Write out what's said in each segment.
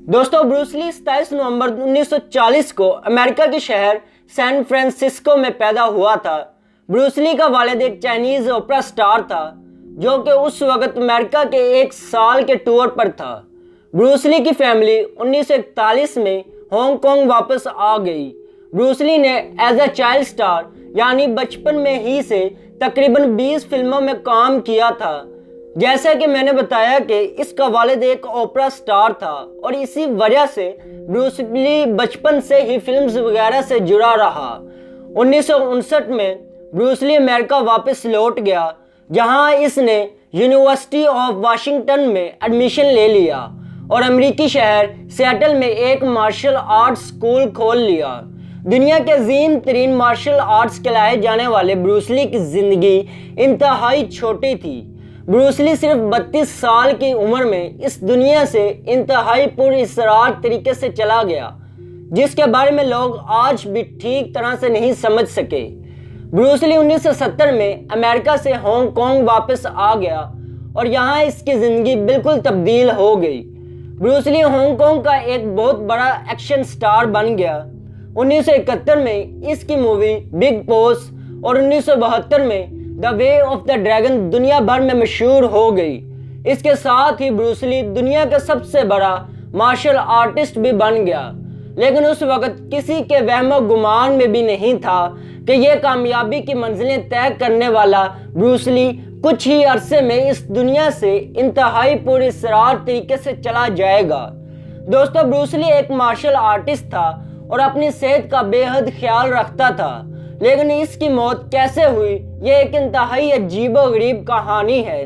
दोस्तों, Bruce Lee 27 नवंबर 1940 को America के शहर सैन फ्रांसिस्को में पैदा हुआ था। ब्रूस ली का वालिद एक चाइनीज ओपेरा स्टार था जो कि उस वक्त अमेरिका के एक साल के टूर पर था। ब्रूस ली की फैमिली 1941 में हांगकांग वापस आ गई। ब्रूस ली ने एज अ चाइल्ड स्टार यानी बचपन में ही से तकरीबन 20 फिल्मों में काम किया था। जैसा कि मैंने बताया कि इसका वालिद एक ओपेरा स्टार था और इसी वजह से ब्रूस ली बचपन से ही फिल्म्स वगैरह से जुड़ा रहा। 1959 में ब्रूस ली अमेरिका वापस लौट गया, जहां इसने यूनिवर्सिटी ऑफ वाशिंगटन में एडमिशन ले लिया और अमेरिकी शहर सिएटल में एक मार्शल आर्ट्स स्कूल खोल लिया। दुनिया के अजीम तरीन मार्शल आर्ट्स कहलाए जाने वाले ब्रूस ली की जिंदगी इंतहाई छोटी थी। ब्रूस ली सिर्फ 32 साल की उम्र में इस दुनिया से इंतहाई पुरअसरार तरीके से चला गया, जिसके बारे में लोग आज भी ठीक तरह से नहीं समझ सके। ब्रूस ली 1970 में अमेरिका से हांगकांग वापस आ गया और यहाँ इसकी ज़िंदगी बिल्कुल तब्दील हो गई। ब्रूस ली हांगकांग का एक बहुत बड़ा एक्शन स्टार बन गया। 1971 में इसकी मूवी बिग बॉस और 1972 में the way of the dragon दुनिया भर में मशहूर हो गई। इसके साथ ही ब्रूस ली दुनिया का सबसे बड़ा मार्शल आर्टिस्ट भी बन गया, लेकिन उस वक्त किसी के वहमो गुमान में भी नहीं था कि यह कामयाबी की मंजिलें तय करने वाला ब्रूस ली कुछ ही अरसे में इस दुनिया से इंतहाई पुरअसरार तरीके से चला जाएगा। दोस्तों, ब्रूस ली एक मार्शल आर्टिस्ट था और अपनी सेहत का बेहद ख्याल रखता था, लेकिन इसकी मौत कैसे हुई ये एक इंतहाई अजीबोगरीब कहानी है।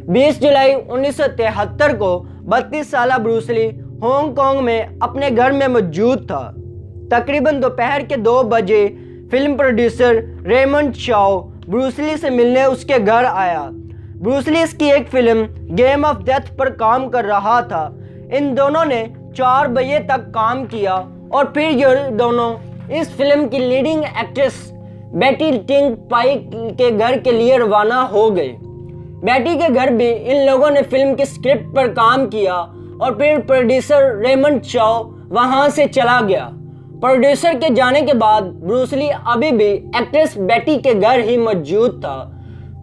20 जुलाई 1973 को 32 साला ब्रूस ली हांगकांग में अपने घर में मौजूद था। तकरीबन दोपहर के 2 बजे फिल्म प्रोड्यूसर रेमंड चाओ ब्रूस ली से मिलने उसके घर आया। ब्रूस ली इसकी एक फिल्म गेम ऑफ डेथ पर काम कर रहा था। इन दोनों ने 4 बजे तक काम किया और फिर ये दोनों इस फिल्म की लीडिंग एक्ट्रेस बेटी टिंग पाई के घर के लिए रवाना हो गए। बेटी के घर भी इन लोगों ने फिल्म की स्क्रिप्ट पर काम किया और फिर प्रोड्यूसर रेमंड चाओ वहां से चला गया। प्रोड्यूसर के जाने के बाद ब्रूस ली अभी भी एक्ट्रेस बेटी के घर ही मौजूद था।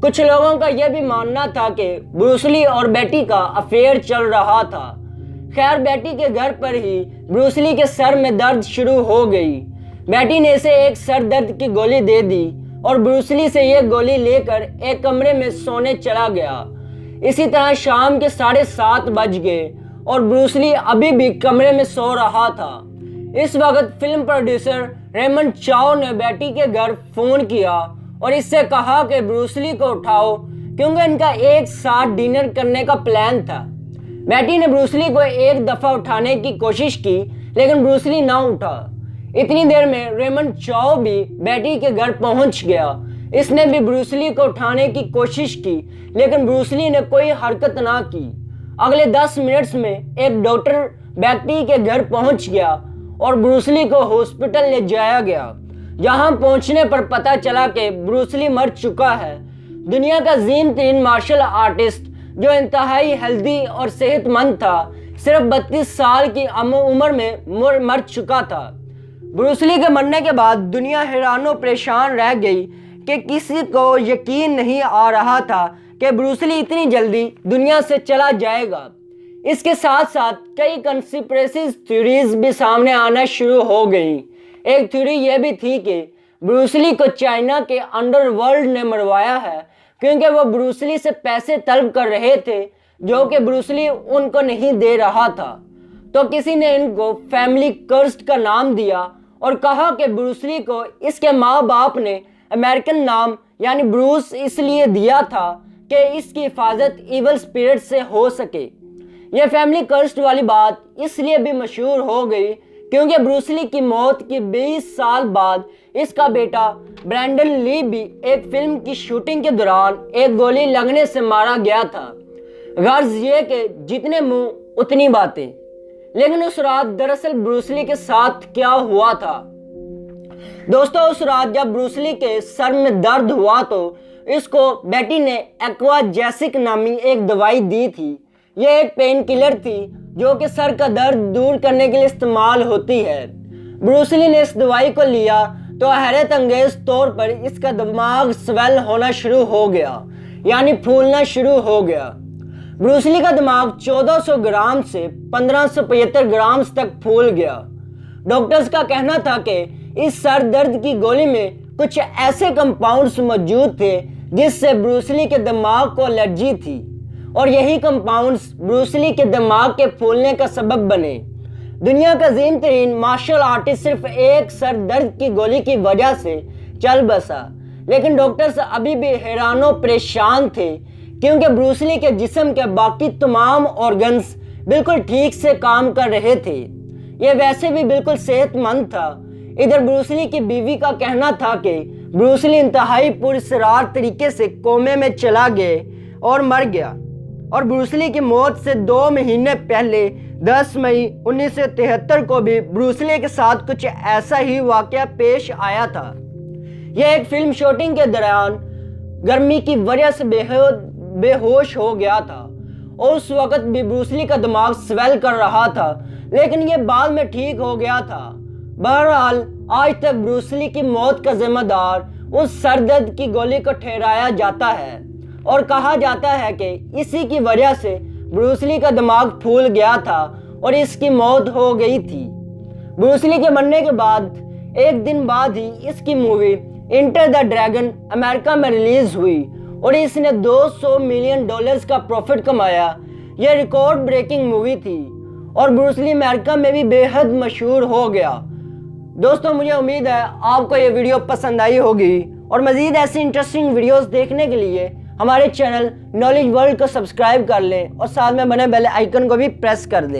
कुछ लोगों का यह भी मानना था कि ब्रूस ली और बेटी का अफेयर चल रहा था। खैर, बेटी के घर पर ही ब्रूस ली के सर में दर्द शुरू हो गई। बेटी ने इसे एक सर दर्द की गोली दे दी और ब्रूस ली से यह गोली लेकर एक कमरे में सोने चला गया। इसी तरह शाम के 7:30 बज गए और ब्रूस ली अभी भी कमरे में सो रहा था। इस वक्त फिल्म प्रोड्यूसर रेमंड चाओ ने बेटी के घर फोन किया और इससे कहा कि ब्रूस ली को उठाओ, क्योंकि इनका एक साथ डिनर करने का प्लान था। बेटी ने ब्रूस ली को एक दफ़ा उठाने की कोशिश की, लेकिन ब्रूस ली ना उठा। इतनी देर में रेमंड चाओ भी बेटी के घर पहुंच गया। इसने भी ब्रूस ली को उठाने की कोशिश की, लेकिन ब्रूस ली ने कोई हरकत ना की। अगले 10 मिनट्स में एक डॉक्टर बेटी के घर पहुंच गया और ब्रूस ली को हॉस्पिटल ले जाया गया। जहां पहुंचने पर पता चला कि ब्रूस ली मर चुका है। दुनिया का अजीम तरीन मार्शल आर्टिस्ट जो इंतहाई हेल्दी और सेहतमंद था, सिर्फ 32 साल की उम्र में मर चुका था। ब्रूस ली के मरने के बाद दुनिया हैरानो परेशान रह गई कि किसी को यकीन नहीं आ रहा था कि ब्रूस ली इतनी जल्दी दुनिया से चला जाएगा। इसके साथ साथ कई कंस्पिरेसी थ्योरीज भी सामने आना शुरू हो गई। एक थ्योरी यह भी थी कि ब्रूस ली को चाइना के अंडरवर्ल्ड ने मरवाया है, क्योंकि वो ब्रूस ली से पैसे तलब कर रहे थे जो कि ब्रूस ली उनको नहीं दे रहा था। तो किसी ने इनको फैमिली कर्स्ड का नाम दिया और कहा कि ब्रूस ली को इसके माँ बाप ने अमेरिकन नाम यानी ब्रूस इसलिए दिया था कि इसकी हिफाजत इवल स्पिरिट से हो सके। यह फैमिली कर्स्ड वाली बात इसलिए भी मशहूर हो गई क्योंकि ब्रूस ली की मौत के 20 साल बाद इसका बेटा ब्रैंडन ली भी एक फिल्म की शूटिंग के दौरान एक गोली लगने से मारा गया था। गर्ज ये कि जितने मुंह उतनी बातें। लेकिन उस रात दरअसल ब्रूस ली के साथ क्या हुआ था? दोस्तों, उस रात जब ब्रूस ली के सर में दर्द हुआ तो اس کو بیٹی نے ایکواجیسک نامی ایک دوائی دی تھی۔ یہ ایک پین کلر تھی جو کہ سر کا درد دور کرنے کے لیے استعمال ہوتی ہے۔ بروس لی نے اس دوائی کو لیا تو حیرت انگیز طور پر اس کا دماغ سویل ہونا شروع ہو گیا، یعنی پھولنا شروع ہو گیا۔ بروس لی کا دماغ 1400 گرام سے 1575 گرام تک پھول گیا۔ ڈاکٹرز کا کہنا تھا کہ اس سر درد کی گولی میں کچھ ایسے کمپاؤنڈز موجود تھے جس سے بروس لی کے دماغ کو الرجی تھی، اور یہی کمپاؤنڈز بروس لی کے دماغ کے پھولنے کا سبب بنے۔ دنیا کا عظیم ترین مارشل آرٹسٹ صرف ایک سر درد کی گولی کی وجہ سے چل بسا، لیکن ڈاکٹرز ابھی بھی حیران و پریشان تھے کیونکہ بروس لی کے جسم کے باقی تمام آرگنز بالکل ٹھیک سے کام کر رہے تھے۔ یہ ویسے بھی بالکل صحت مند تھا۔ ادھر بروس لی کی بیوی کا کہنا تھا کہ بروس لی انتہائی پراسرار طریقے سے کومے میں چلا گئے اور مر گیا، اور بروس لی کی موت سے 2 مہینے پہلے 10 مئی 1973 کو بھی بروس لی کے ساتھ کچھ ایسا ہی واقعہ پیش آیا تھا۔ یہ ایک فلم شوٹنگ کے دوران گرمی کی وجہ سے بے ہوش ہو گیا تھا، اور اس وقت بھی بروس لی کا دماغ سویل کر رہا تھا، لیکن یہ بعد میں ٹھیک ہو گیا تھا۔ بہرحال آج تک بروس لی کی موت کا ذمہ دار اس سر درد کی گولی کو ٹھہرایا جاتا ہے، اور کہا جاتا ہے کہ اسی کی وجہ سے بروس لی کا دماغ پھول گیا تھا اور اس کی موت ہو گئی تھی۔ بروس لی کے مرنے کے بعد ایک دن بعد ہی اس کی مووی انٹر دا ڈریگن امریکہ میں ریلیز ہوئی اور اس نے $200 ملین کا پروفٹ کمایا۔ یہ ریکارڈ بریکنگ مووی تھی اور بروس لی امریکہ میں بھی بے حد مشہور ہو گیا۔ دوستوں، مجھے امید ہے آپ کو یہ ویڈیو پسند آئی ہوگی، اور مزید ایسی انٹرسٹنگ ویڈیوز دیکھنے کے لیے ہمارے چینل نالج ورلڈ کو سبسکرائب کر لیں اور ساتھ میں بنے بیل آئیکن کو بھی پریس کر دیں۔